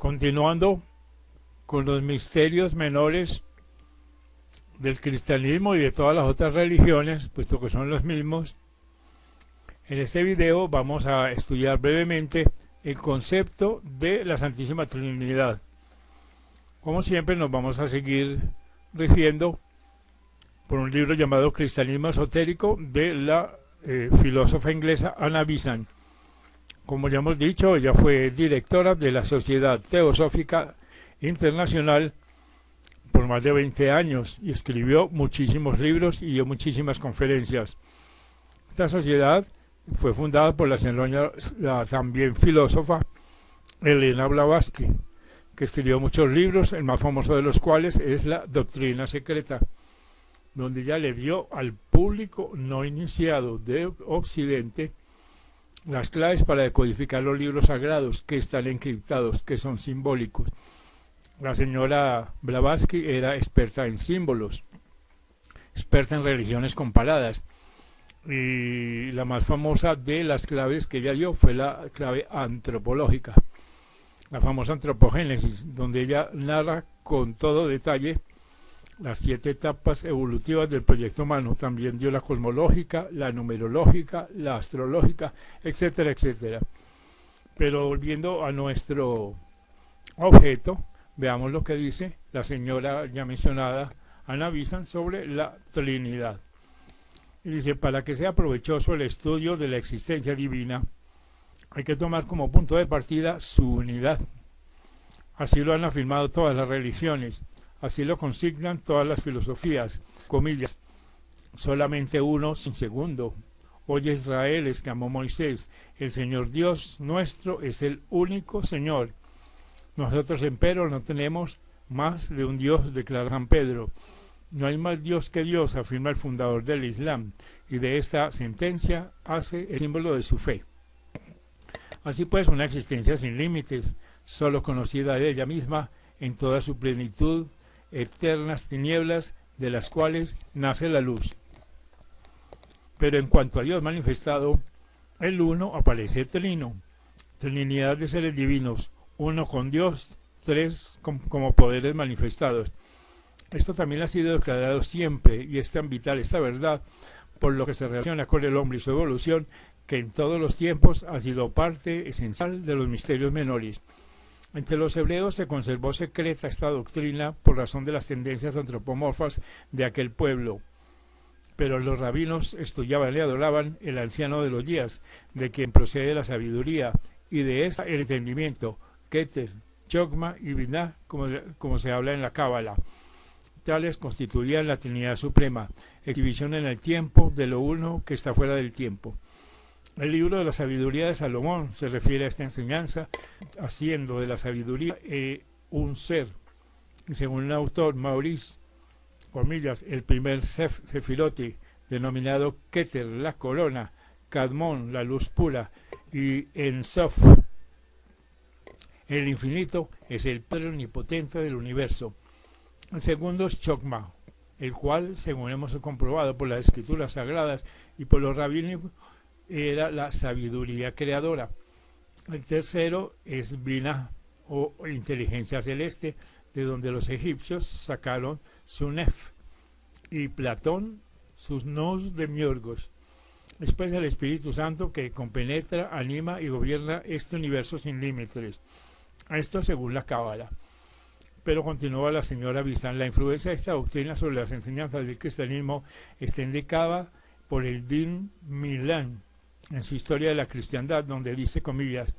Continuando con los misterios menores del cristianismo y de todas las otras religiones, puesto que son los mismos, en este video vamos a estudiar brevemente el concepto de la Santísima Trinidad. Como siempre, nos vamos a seguir rigiendo por un libro llamado Cristianismo Esotérico de la filósofa inglesa Anna Besant. Como ya hemos dicho, ella fue directora de la Sociedad Teosófica Internacional por más de 20 años y escribió muchísimos libros y dio muchísimas conferencias. Esta sociedad fue fundada por la también filósofa Elena Blavatsky, que escribió muchos libros, el más famoso de los cuales es La Doctrina Secreta, donde ella le dio al público no iniciado de Occidente las claves para decodificar los libros sagrados que están encriptados, que son simbólicos. La señora Blavatsky era experta en símbolos, experta en religiones comparadas, y la más famosa de las claves que ella dio fue la clave antropológica, la famosa antropogénesis, donde ella narra con todo detalle las 7 etapas evolutivas del proyecto humano. También dio la cosmológica, la numerológica, la astrológica, etcétera, etcétera. Pero volviendo a nuestro objeto, veamos lo que dice la señora ya mencionada Anna Besant sobre la Trinidad. Y dice: para que sea provechoso el estudio de la existencia divina, hay que tomar como punto de partida su unidad. Así lo han afirmado todas las religiones. Así lo consignan todas las filosofías, comillas, solamente uno sin segundo. Oye Israel, exclamó Moisés, el Señor Dios nuestro es el único Señor. Nosotros empero no tenemos más de un Dios, declara San Pedro. No hay más Dios que Dios, afirma el fundador del Islam, y de esta sentencia hace el símbolo de su fe. Así pues, una existencia sin límites, solo conocida de ella misma, en toda su plenitud, eternas tinieblas de las cuales nace la luz. Pero en cuanto a Dios manifestado, el uno aparece trino, trinidad de seres divinos, uno con Dios, 3 como poderes manifestados. Esto también ha sido declarado siempre y es tan vital esta verdad, por lo que se relaciona con el hombre y su evolución, que en todos los tiempos ha sido parte esencial de los misterios menores. Entre los hebreos se conservó secreta esta doctrina por razón de las tendencias antropomorfas de aquel pueblo. Pero los rabinos estudiaban y adoraban el anciano de los días, de quien procede la sabiduría, y de esta el entendimiento, Keter, Chokma y Binah, como se habla en la Cábala. Tales constituían la Trinidad Suprema, exhibición en el tiempo de lo uno que está fuera del tiempo. El libro de la sabiduría de Salomón se refiere a esta enseñanza, haciendo de la sabiduría un ser. Y según el autor Maurice, comillas, el primer Sefirote, denominado Keter, la corona, Kadmon, la luz pura, y Ensof, el infinito, es el Padre omnipotente del universo. El segundo es Chokma, el cual, según hemos comprobado por las escrituras sagradas y por los rabinos, era la sabiduría creadora. El tercero es Binah, o inteligencia celeste, de donde los egipcios sacaron su Nef, y Platón sus Nous de Miorgos. Después el Espíritu Santo, que compenetra, anima y gobierna este universo sin límites. Esto según la Cábala. Pero continúa la señora Besant: la influencia de esta doctrina sobre las enseñanzas del cristianismo está indicada por el Din Milan en su historia de la cristiandad, donde dice, comillas,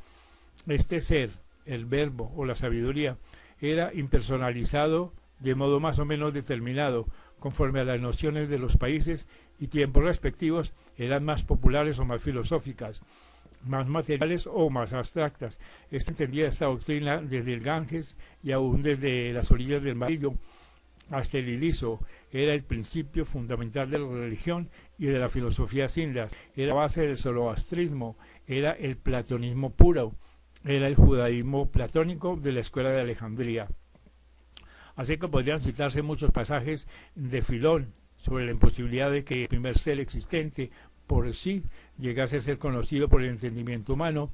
este ser, el verbo o la sabiduría, era impersonalizado de modo más o menos determinado, conforme a las nociones de los países y tiempos respectivos, eran más populares o más filosóficas, más materiales o más abstractas. Esto entendía esta doctrina desde el Ganges y aún desde las orillas del Mar hasta el Iliso. Era el principio fundamental de la religión y de la filosofía sindas, era la base del zoroastrismo, era el platonismo puro, era el judaísmo platónico de la escuela de Alejandría. Así que podrían citarse muchos pasajes de Filón sobre la imposibilidad de que el primer ser existente por sí llegase a ser conocido por el entendimiento humano,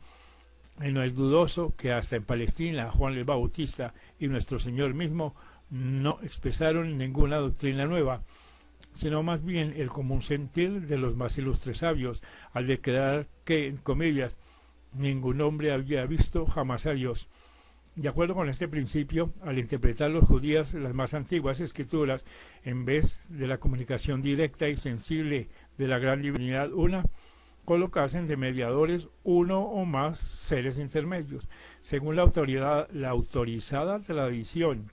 Y no es dudoso que hasta en Palestina Juan el Bautista y nuestro Señor mismo no expresaron ninguna doctrina nueva, sino más bien el común sentir de los más ilustres sabios, al declarar que, en comillas, ningún hombre había visto jamás a Dios. De acuerdo con este principio, al interpretar los judíos las más antiguas escrituras, en vez de la comunicación directa y sensible de la gran divinidad una, colocasen de mediadores uno o más seres intermedios, según la autorizada tradición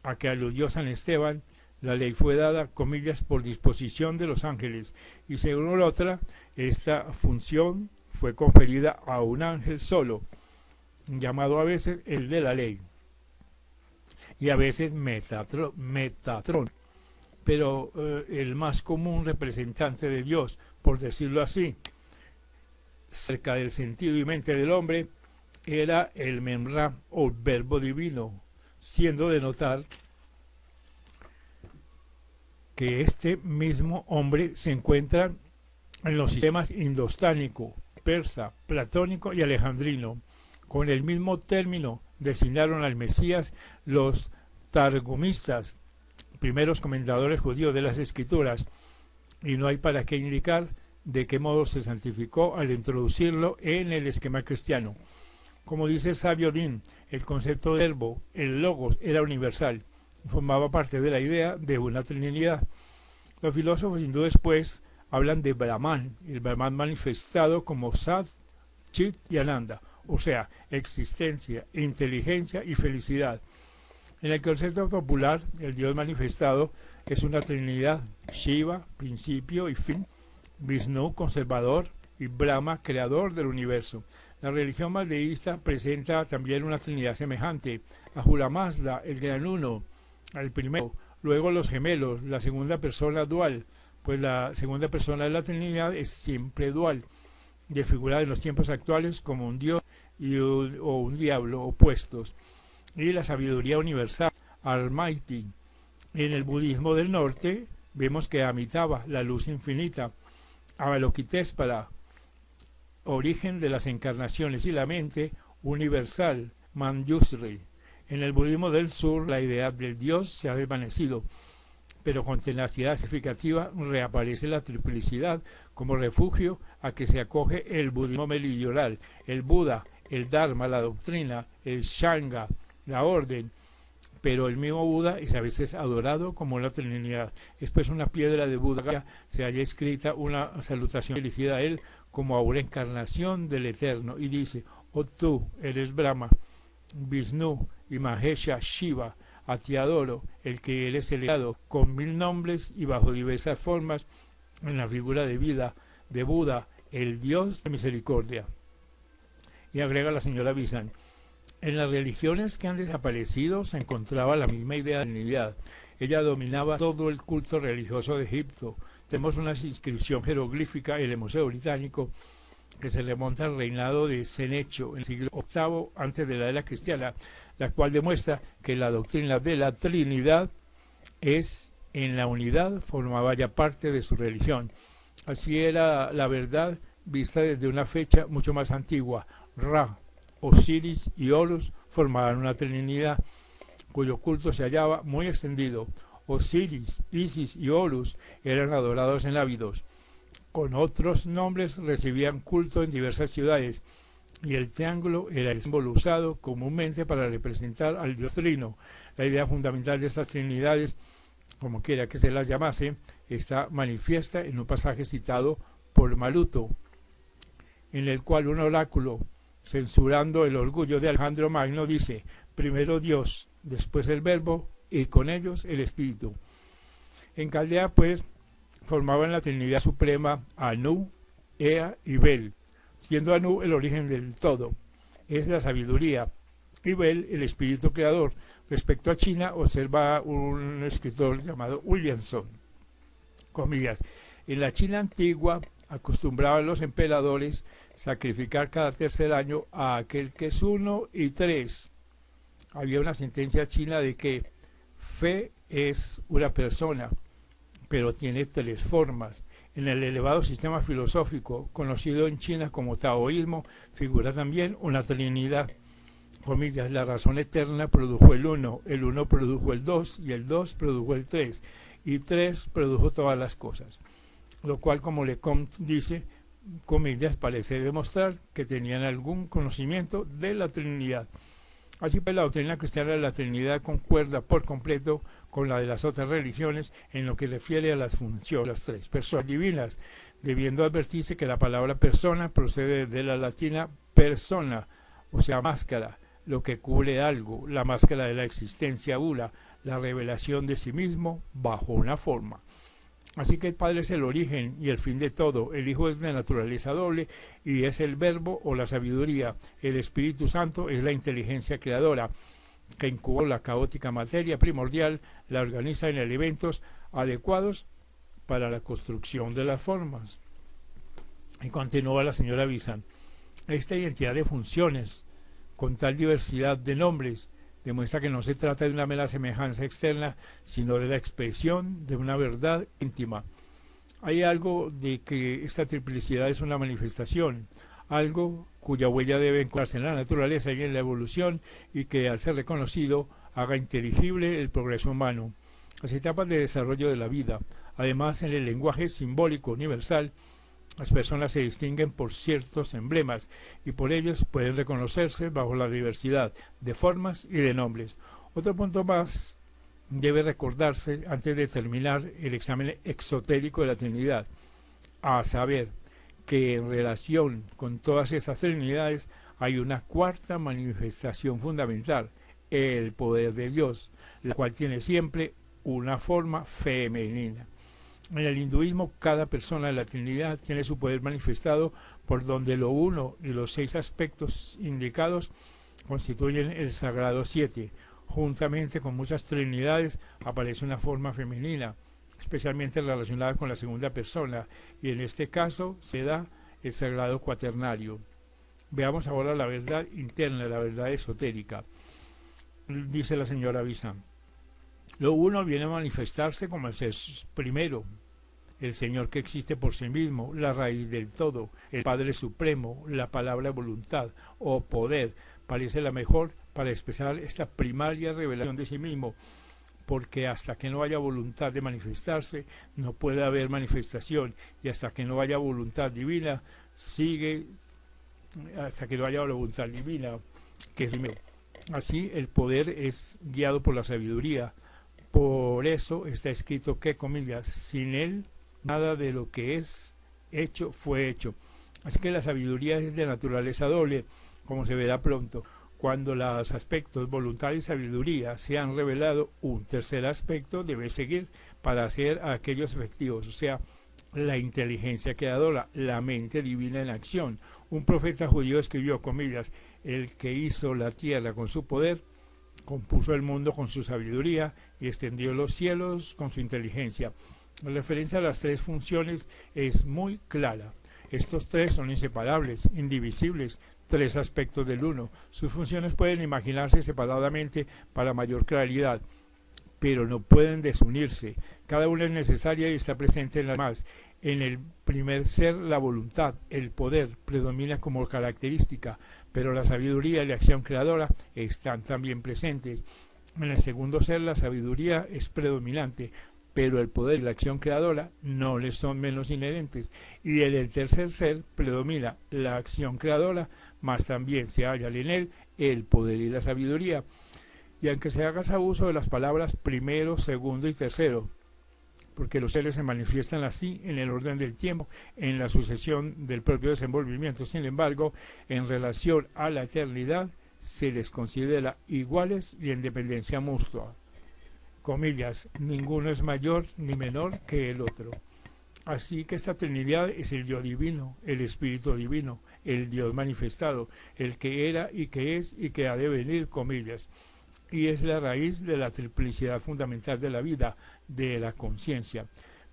a que aludió San Esteban. La ley fue dada, comillas, por disposición de los ángeles, y según la otra, esta función fue conferida a un ángel solo, llamado a veces el de la ley, y a veces Metatrón, pero el más común representante de Dios, por decirlo así, cerca del sentido y mente del hombre, era el Memra o verbo divino, siendo de notar que este mismo hombre se encuentra en los sistemas indostánico, persa, platónico y alejandrino. Con el mismo término designaron al Mesías los targumistas, primeros comentadores judíos de las Escrituras, y no hay para qué indicar de qué modo se santificó al introducirlo en el esquema cristiano. Como dice el sabio Din, el concepto de verbo, el logos, era universal, formaba parte de la idea de una trinidad. Los filósofos hindúes después hablan de Brahman, el Brahman manifestado como Sat, Chit y Ananda, o sea, existencia, inteligencia y felicidad. En el concepto popular, el Dios manifestado es una trinidad: Shiva, principio y fin; Vishnu, conservador; y Brahma, creador del universo. La religión mazdeísta presenta también una trinidad semejante: Ahura Mazda, el gran uno, el primero; luego los gemelos, la segunda persona dual, pues la segunda persona de la Trinidad es siempre dual, de figura en los tiempos actuales como un dios o un diablo opuestos; y la sabiduría universal, Almighty. En el budismo del norte vemos que Amitabha, la luz infinita; Avalokiteshvara, origen de las encarnaciones y la mente, universal, Manjushri. En el budismo del sur la idea del Dios se ha desvanecido, pero con tenacidad significativa reaparece la triplicidad como refugio a que se acoge el budismo meridional, el Buda, el Dharma, la doctrina, el Shanga, la orden. Pero el mismo Buda es a veces adorado como la Trinidad. Es pues una piedra de Buda, se halla escrita una salutación dirigida a él como a una encarnación del Eterno, y dice: oh tú eres Brahma, Vishnu y Mahesha Shiva, a ti adoro, el que eres elevado con 1000 nombres y bajo diversas formas en la figura de vida de Buda, el Dios de misericordia. Y agrega la señora Bizan: en las religiones que han desaparecido se encontraba la misma idea de Trinidad. Ella dominaba todo el culto religioso de Egipto. Tenemos una inscripción jeroglífica en el Museo Británico que se remonta al reinado de Senecho en el siglo VIII antes de la era cristiana, la cual demuestra que la doctrina de la Trinidad es en la unidad, formaba ya parte de su religión. Así era la verdad vista desde una fecha mucho más antigua. Ra, Osiris y Horus formaban una trinidad cuyo culto se hallaba muy extendido. Osiris, Isis y Horus eran adorados en Abidos. Con otros nombres recibían culto en diversas ciudades, y el triángulo era el símbolo usado comúnmente para representar al Dios Trino. La idea fundamental de estas trinidades, como quiera que se las llamase, está manifiesta en un pasaje citado por Maluto, en el cual un oráculo, censurando el orgullo de Alejandro Magno, dice: primero Dios, después el Verbo, y con ellos el Espíritu. En Caldea, pues, formaban la Trinidad Suprema Anu, Ea y Bel, siendo Anu el origen del todo, es la sabiduría, y Bel el espíritu creador. Respecto a China, observa un escritor llamado Williamson, comillas: en la China antigua acostumbraban los emperadores sacrificar cada tercer año a aquel que es 1 y 3. Había una sentencia china de que Fe es una persona, pero tiene 3 formas. En el elevado sistema filosófico, conocido en China como taoísmo, figura también una trinidad. Comillas, la razón eterna produjo el uno produjo el dos, y el dos produjo el tres, y tres produjo todas las cosas. Lo cual, como Lecomte dice, comillas, parece demostrar que tenían algún conocimiento de la Trinidad. Así pues, la doctrina cristiana de la Trinidad concuerda por completo con la de las otras religiones en lo que refiere a las funciones de las tres personas divinas, debiendo advertirse que la palabra persona procede de la latina persona, o sea, máscara, lo que cubre algo, la máscara de la existencia bula, la revelación de sí mismo bajo una forma. Así que el Padre es el origen y el fin de todo, el Hijo es de naturaleza doble y es el Verbo o la sabiduría, el Espíritu Santo es la inteligencia creadora, que incubó la caótica materia primordial, la organiza en elementos adecuados para la construcción de las formas. Y continúa la señora Bizán. Esta identidad de funciones, con tal diversidad de nombres, demuestra que no se trata de una mera semejanza externa, sino de la expresión de una verdad íntima. Hay algo de que esta triplicidad es una manifestación, algo cuya huella debe encontrarse en la naturaleza y en la evolución, y que al ser reconocido haga inteligible el progreso humano. Las etapas de desarrollo de la vida. Además, en el lenguaje simbólico universal, las personas se distinguen por ciertos emblemas y por ellos pueden reconocerse bajo la diversidad de formas y de nombres. Otro punto más debe recordarse antes de terminar el examen exotérico de la Trinidad, a saber que en relación con todas estas trinidades hay una cuarta manifestación fundamental, el poder de Dios, la cual tiene siempre una forma femenina. En el hinduismo, cada persona de la Trinidad tiene su poder manifestado, por donde lo uno y los 6 aspectos indicados constituyen el Sagrado 7. Juntamente con muchas trinidades aparece una forma femenina, especialmente relacionada con la segunda persona, y en este caso se da el Sagrado Cuaternario. Veamos ahora la verdad interna, la verdad esotérica. Dice la señora Bizán. Lo uno viene a manifestarse como el ser primero, el Señor que existe por sí mismo, la raíz del todo, el Padre Supremo, la palabra voluntad o poder, parece la mejor para expresar esta primaria revelación de sí mismo, porque hasta que no haya voluntad de manifestarse, no puede haber manifestación, y hasta que no haya voluntad divina, hasta que no haya voluntad divina, que es primero. Así, el poder es guiado por la sabiduría. Por eso está escrito que, comillas, sin él nada de lo que es hecho fue hecho. Así que la sabiduría es de naturaleza doble, como se verá pronto. Cuando los aspectos voluntad y sabiduría se han revelado, un tercer aspecto debe seguir para hacer a aquellos efectivos, o sea, la inteligencia creadora, la mente divina en acción. Un profeta judío escribió, comillas, el que hizo la tierra con su poder, compuso el mundo con su sabiduría y extendió los cielos con su inteligencia. La referencia a las 3 funciones es muy clara. Estos 3 son inseparables, indivisibles, 3 aspectos del uno. Sus funciones pueden imaginarse separadamente para mayor claridad, pero no pueden desunirse. Cada una es necesaria y está presente en las demás. En el primer ser, la voluntad, el poder, predomina como característica, pero la sabiduría y la acción creadora están también presentes. En el segundo ser, la sabiduría es predominante, pero el poder y la acción creadora no les son menos inherentes. Y en el tercer ser predomina la acción creadora, más también se halla en él el poder y la sabiduría. Y aunque se haga abuso de las palabras primero, segundo y tercero, porque los seres se manifiestan así en el orden del tiempo, en la sucesión del propio desenvolvimiento. Sin embargo, en relación a la eternidad, se les considera iguales y en dependencia mutua. Comillas, ninguno es mayor ni menor que el otro. Así que esta Trinidad es el Dios divino, el Espíritu divino, el Dios manifestado, el que era y que es y que ha de venir, comillas. Y es la raíz de la triplicidad fundamental de la vida, de la conciencia.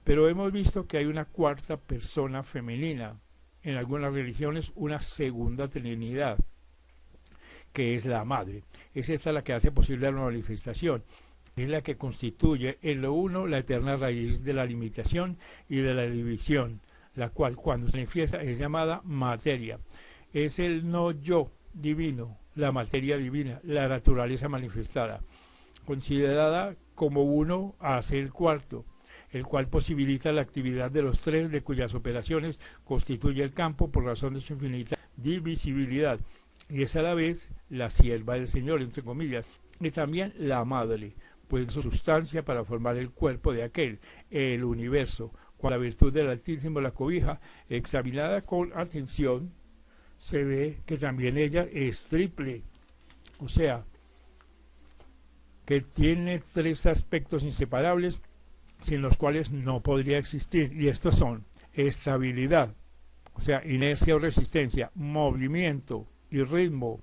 Pero hemos visto que hay una cuarta persona femenina, en algunas religiones una segunda Trinidad, que es la Madre. Es esta la que hace posible la manifestación. es la que constituye en lo uno la eterna raíz de la limitación y de la división, la cual cuando se manifiesta es llamada materia. Es el no yo divino, la materia divina, la naturaleza manifestada, considerada como uno hace el cuarto, el cual posibilita la actividad de los tres, de cuyas operaciones constituye el campo por razón de su infinita divisibilidad, y es a la vez la sierva del Señor, entre comillas, y también la madre, pues su sustancia para formar el cuerpo de aquel, el universo. Cuando la virtud del Altísimo la cobija, examinada con atención, se ve que también ella es triple, o sea, que tiene tres aspectos inseparables sin los cuales no podría existir, y estos son estabilidad, o sea, inercia o resistencia, movimiento y ritmo.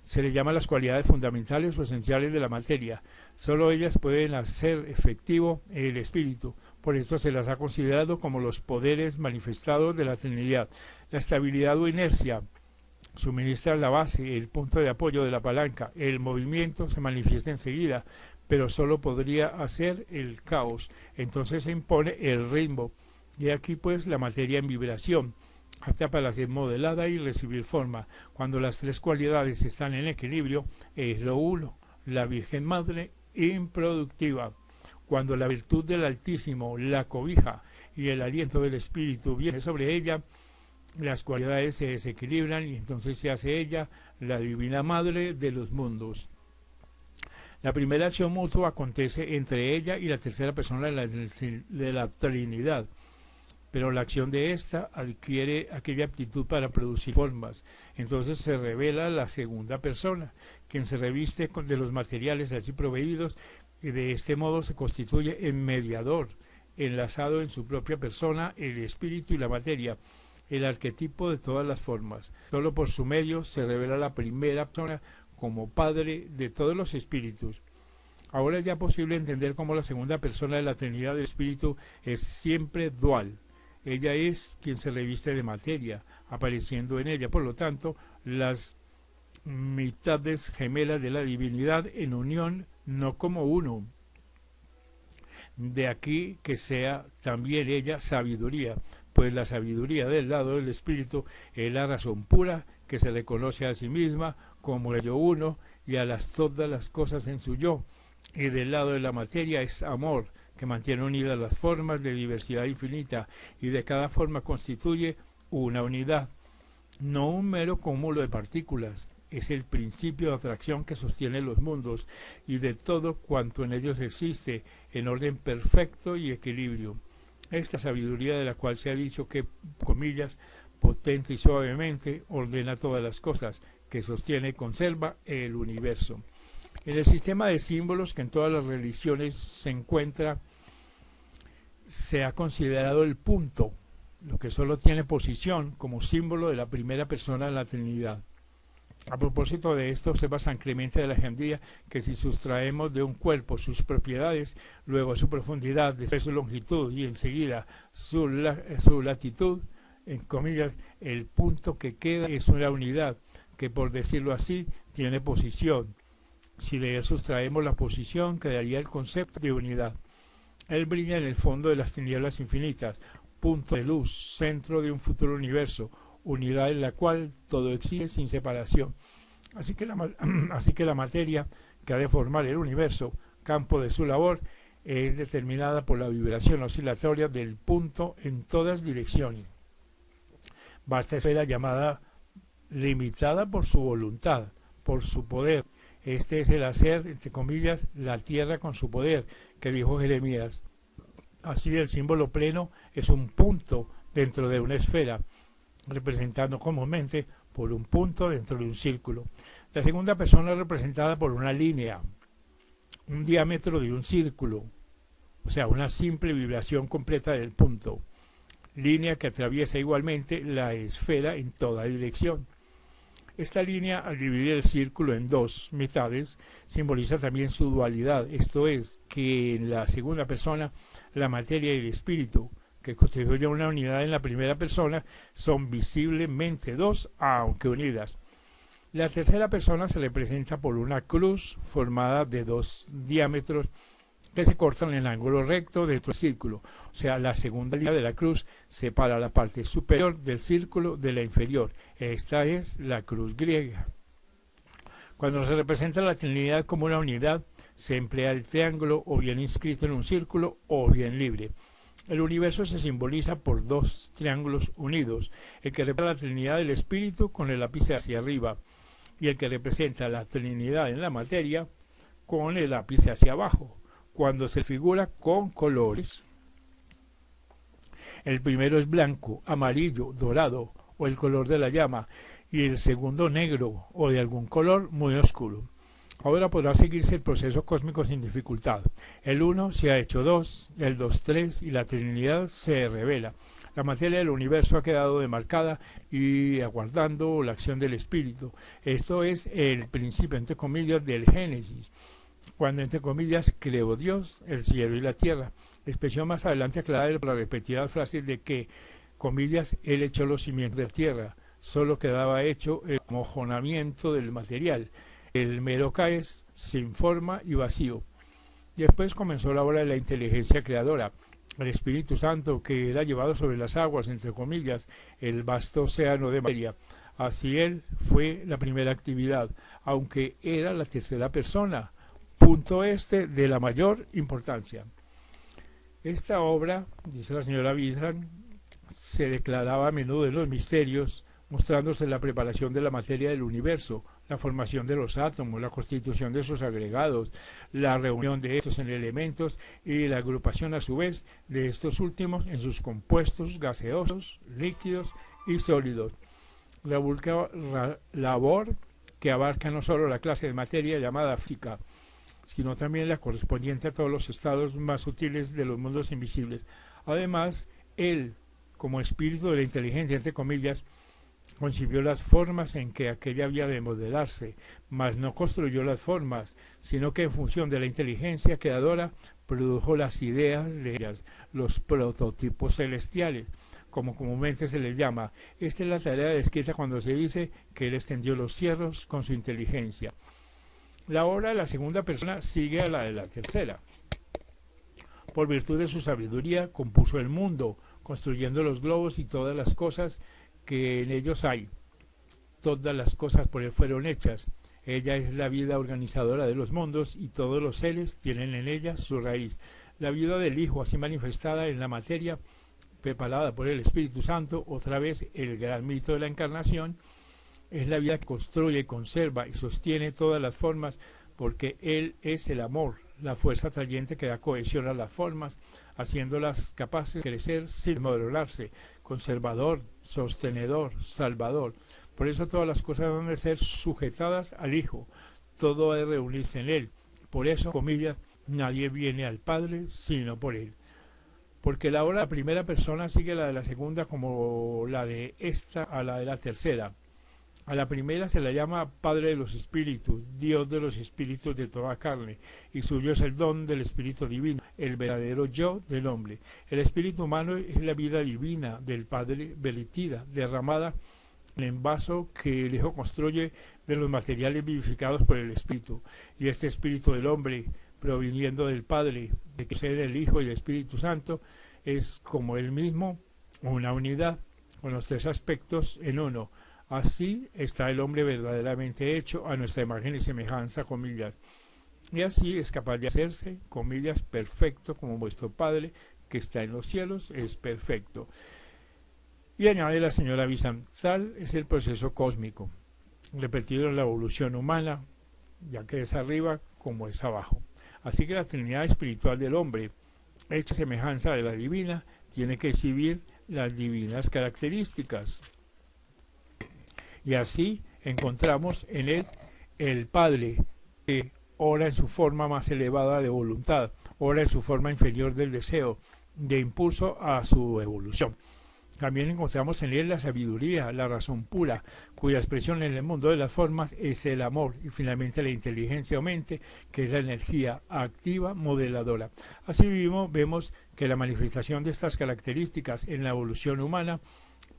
Se le llama las cualidades fundamentales o esenciales de la materia. Solo ellas pueden hacer efectivo el espíritu. Por esto se las ha considerado como los poderes manifestados de la Trinidad. La estabilidad o inercia suministra la base, el punto de apoyo de la palanca. El movimiento se manifiesta enseguida, pero solo podría hacer el caos. Entonces se impone el ritmo. Y aquí pues la materia en vibración, apta para ser modelada y recibir forma. Cuando las tres cualidades están en equilibrio, es lo uno, la Virgen Madre improductiva. Cuando la virtud del Altísimo la cobija y el aliento del Espíritu viene sobre ella, las cualidades se desequilibran y entonces se hace ella la Divina Madre de los mundos. La primera acción mutua acontece entre ella y la tercera persona de la Trinidad, pero la acción de ésta adquiere aquella aptitud para producir formas. Entonces se revela la segunda persona, quien se reviste de los materiales así proveídos, y de este modo se constituye en mediador, enlazado en su propia persona el espíritu y la materia, el arquetipo de todas las formas. Solo por su medio se revela la primera persona como Padre de todos los espíritus. Ahora es ya posible entender cómo la segunda persona de la Trinidad del Espíritu es siempre dual. Ella es quien se reviste de materia, apareciendo en ella, por lo tanto, las mitades gemelas de la divinidad en unión, no como uno. De aquí que sea también ella sabiduría, pues la sabiduría del lado del espíritu es la razón pura que se reconoce a sí misma como el yo uno y a todas las cosas en su yo, y del lado de la materia es amor, que mantiene unidas las formas de diversidad infinita, y de cada forma constituye una unidad, no un mero cúmulo de partículas. Es el principio de atracción que sostiene los mundos y de todo cuanto en ellos existe, en orden perfecto y equilibrio. Esta sabiduría de la cual se ha dicho que, comillas, potente y suavemente ordena todas las cosas, que sostiene y conserva el universo. En el sistema de símbolos que en todas las religiones se encuentra, se ha considerado el punto, lo que solo tiene posición, como símbolo de la primera persona de la Trinidad. A propósito de esto, observa San Clemente de Alejandría que si sustraemos de un cuerpo sus propiedades, luego su profundidad, después su longitud y enseguida su latitud, en comillas, el punto que queda es una unidad que, por decirlo así, tiene posición. Si de él sustraemos la posición, quedaría el concepto de unidad. Él brilla en el fondo de las tinieblas infinitas, punto de luz, centro de un futuro universo, unidad en la cual todo existe sin separación. Así que la materia que ha de formar el universo, campo de su labor, es determinada por la vibración oscilatoria del punto en todas direcciones. Vasta esfera llamada limitada por su voluntad, por su poder. Este es el hacer, entre comillas, la tierra con su poder, que dijo Jeremías. Así el símbolo pleno es un punto dentro de una esfera, representando comúnmente por un punto dentro de un círculo. La segunda persona es representada por una línea, un diámetro de un círculo, o sea, una simple vibración completa del punto, línea que atraviesa igualmente la esfera en toda dirección. Esta línea, al dividir el círculo en dos mitades, simboliza también su dualidad, esto es, que en la segunda persona, la materia y el espíritu, que constituyen una unidad en la primera persona, son visiblemente dos, aunque unidas. La tercera persona se representa por una cruz formada de dos diámetros que se cortan en el ángulo recto dentro del círculo. O sea, la segunda línea de la cruz separa la parte superior del círculo de la inferior. Esta es la cruz griega. Cuando se representa la Trinidad como una unidad, se emplea el triángulo o bien inscrito en un círculo o bien libre. El universo se simboliza por dos triángulos unidos, el que representa la Trinidad del Espíritu con el ápice hacia arriba y el que representa la Trinidad en la materia con el ápice hacia abajo, cuando se figura con colores. El primero es blanco, amarillo, dorado o el color de la llama, y el segundo negro o de algún color muy oscuro. Ahora podrá seguirse el proceso cósmico sin dificultad. El 1 se ha hecho 2, el 2 3 y la Trinidad se revela. La materia del universo ha quedado demarcada y aguardando la acción del Espíritu. Esto es el principio, entre comillas, del Génesis, cuando, entre comillas, creó Dios el cielo y la tierra. Expresión más adelante aclarada por la repetida frase de que, comillas, Él echó los cimientos de la tierra. Solo quedaba hecho el mojonamiento del material. El mero caes sin forma y vacío. Después comenzó la obra de la inteligencia creadora. El Espíritu Santo, que era llevado sobre las aguas, entre comillas, el vasto océano de materia. Así él fue la primera actividad, aunque era la tercera persona. Punto este de la mayor importancia. Esta obra, dice la señora Vidhan, se declaraba a menudo en los misterios, mostrándose la preparación de la materia del universo, la formación de los átomos, la constitución de sus agregados, la reunión de estos en elementos y la agrupación a su vez de estos últimos en sus compuestos gaseosos, líquidos y sólidos. La labor que abarca no solo la clase de materia llamada física, sino también la correspondiente a todos los estados más sutiles de los mundos invisibles. Además, él, como espíritu de la inteligencia, entre comillas, concibió las formas en que aquella había de modelarse, mas no construyó las formas, sino que en función de la inteligencia creadora produjo las ideas de ellas, los prototipos celestiales, como comúnmente se les llama. Esta es la tarea descrita cuando se dice que él extendió los cielos con su inteligencia. La obra de la segunda persona sigue a la de la tercera. Por virtud de su sabiduría compuso el mundo, construyendo los globos y todas las cosas que en ellos hay. Todas las cosas por él fueron hechas. Ella es la vida organizadora de los mundos y todos los seres tienen en ella su raíz. La vida del Hijo, así manifestada en la materia, preparada por el Espíritu Santo, otra vez el gran mito de la encarnación, es la vida que construye, conserva y sostiene todas las formas, porque Él es el amor, la fuerza atrayente que da cohesión a las formas, haciéndolas capaces de crecer sin modelarse, conservador, sostenedor, salvador. Por eso todas las cosas deben de ser sujetadas al Hijo, todo ha de reunirse en Él. Por eso, comillas, nadie viene al Padre sino por Él. Porque la obra de la primera persona sigue la de la segunda como la de esta a la de la tercera. A la primera se la llama Padre de los Espíritus, Dios de los Espíritus de toda carne, y suyo es el don del Espíritu Divino, el verdadero yo del hombre. El Espíritu humano es la vida divina del Padre vertida, derramada en el envaso que el Hijo construye de los materiales vivificados por el Espíritu. Y este Espíritu del hombre, proviniendo del Padre, de que ser el Hijo y el Espíritu Santo, es como él mismo, una unidad, con los tres aspectos en uno. Así está el hombre verdaderamente hecho a nuestra imagen y semejanza, comillas. Y así es capaz de hacerse, comillas, perfecto como vuestro Padre que está en los cielos es perfecto. Y añade la señora Vidhan, tal es el proceso cósmico, repetido en la evolución humana, ya que es arriba como es abajo. Así que la Trinidad espiritual del hombre, hecha semejanza de la divina, tiene que exhibir las divinas características. Y así encontramos en él el Padre, que ora en su forma más elevada de voluntad, ora en su forma inferior del deseo, de impulso a su evolución. También encontramos en él la sabiduría, la razón pura, cuya expresión en el mundo de las formas es el amor, y finalmente la inteligencia o mente, que es la energía activa modeladora. Así vemos que la manifestación de estas características en la evolución humana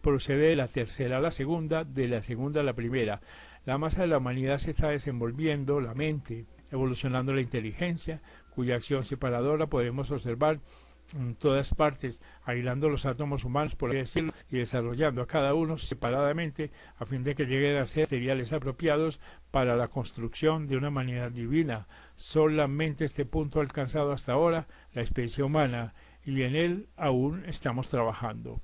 procede de la tercera a la segunda, de la segunda a la primera. La masa de la humanidad se está desenvolviendo, la mente, evolucionando la inteligencia, cuya acción separadora podemos observar en todas partes, aislando los átomos humanos, por así decirlo, y desarrollando a cada uno separadamente a fin de que lleguen a ser materiales apropiados para la construcción de una humanidad divina. Solamente este punto ha alcanzado hasta ahora la especie humana y en él aún estamos trabajando.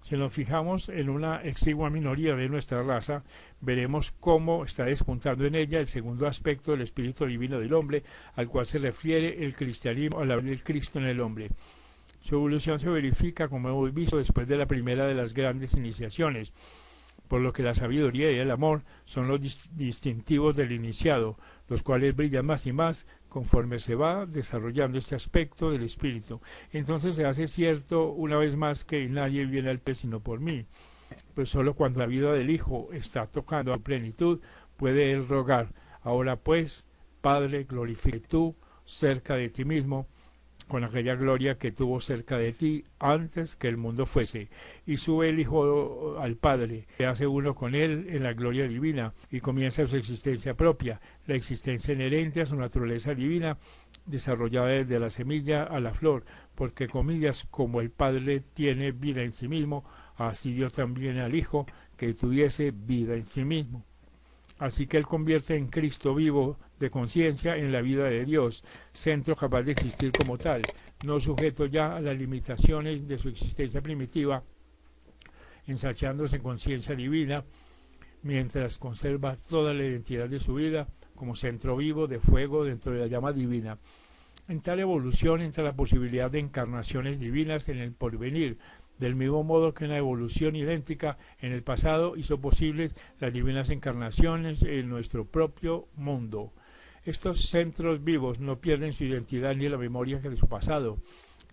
Si nos fijamos en una exigua minoría de nuestra raza, veremos cómo está despuntando en ella el segundo aspecto del espíritu divino del hombre, al cual se refiere el cristianismo al hablar del Cristo en el hombre. Su evolución se verifica, como hemos visto, después de la primera de las grandes iniciaciones, por lo que la sabiduría y el amor son los distintivos del iniciado, los cuales brillan más y más conforme se va desarrollando este aspecto del espíritu. Entonces se hace cierto una vez más que nadie viene al Padre sino por mí, pues solo cuando la vida del Hijo está tocando a plenitud puede él rogar: ahora pues, Padre, glorifique tú cerca de ti mismo con aquella gloria que tuvo cerca de ti antes que el mundo fuese. Y sube el Hijo al Padre, se hace uno con él en la gloria divina y comienza su existencia propia, la existencia inherente a su naturaleza divina, desarrollada desde la semilla a la flor, porque, comillas, como el Padre tiene vida en sí mismo, así dio también al Hijo que tuviese vida en sí mismo. Así que él convierte en Cristo vivo de conciencia en la vida de Dios, centro capaz de existir como tal, no sujeto ya a las limitaciones de su existencia primitiva, ensachándose en conciencia divina, mientras conserva toda la identidad de su vida como centro vivo de fuego dentro de la llama divina. En tal evolución entra la posibilidad de encarnaciones divinas en el porvenir, del mismo modo que una evolución idéntica en el pasado hizo posibles las divinas encarnaciones en nuestro propio mundo. Estos centros vivos no pierden su identidad ni la memoria de su pasado,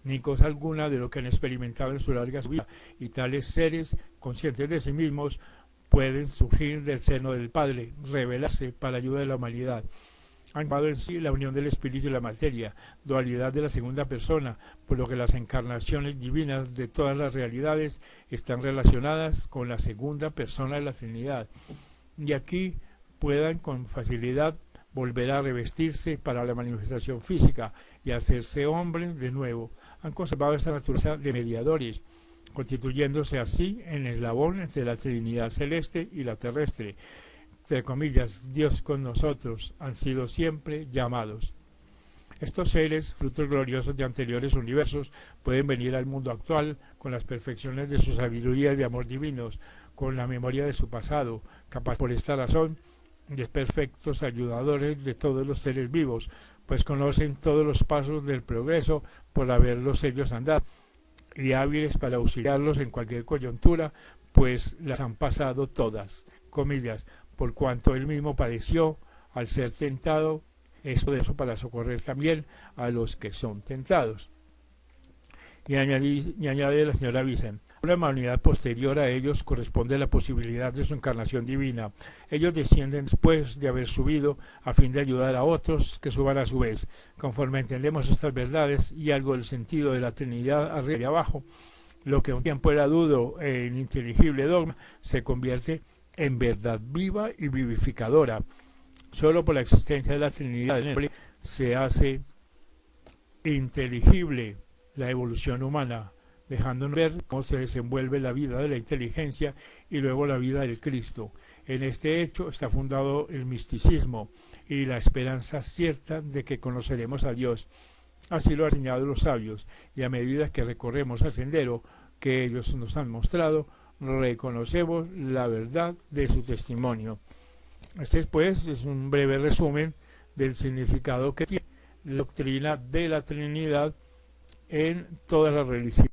ni cosa alguna de lo que han experimentado en su larga vida, y tales seres, conscientes de sí mismos, pueden surgir del seno del Padre, revelarse para ayuda de la humanidad. Han llevado en sí la unión del espíritu y la materia, dualidad de la segunda persona, por lo que las encarnaciones divinas de todas las realidades están relacionadas con la segunda persona de la Trinidad, y aquí puedan con facilidad volver a revestirse para la manifestación física y hacerse hombres de nuevo. Han conservado esta naturaleza de mediadores, constituyéndose así en el eslabón entre la Trinidad celeste y la terrestre. Entre comillas, Dios con nosotros, han sido siempre llamados. Estos seres, frutos gloriosos de anteriores universos, pueden venir al mundo actual con las perfecciones de su sabiduría y de amor divinos, con la memoria de su pasado, capaz por esta razón de perfectos ayudadores de todos los seres vivos, pues conocen todos los pasos del progreso por haberlos ellos andado, y hábiles para auxiliarlos en cualquier coyuntura, pues las han pasado todas, comillas, por cuanto él mismo padeció al ser tentado, esto de eso para socorrer también a los que son tentados. Y añade la señora Vicen: una humanidad posterior a ellos corresponde a la posibilidad de su encarnación divina. Ellos descienden después de haber subido a fin de ayudar a otros que suban a su vez. Conforme entendemos estas verdades y algo del sentido de la Trinidad arriba y abajo, lo que un tiempo era dudo e ininteligible dogma se convierte en verdad viva y vivificadora. Solo por la existencia de la Trinidad en el hombre se hace inteligible la evolución humana, dejándonos ver cómo se desenvuelve la vida de la inteligencia y luego la vida del Cristo. En este hecho está fundado el misticismo y la esperanza cierta de que conoceremos a Dios. Así lo han enseñado los sabios, y a medida que recorremos el sendero que ellos nos han mostrado, reconocemos la verdad de su testimonio. Este, pues, es un breve resumen del significado que tiene la doctrina de la Trinidad en todas las religiones.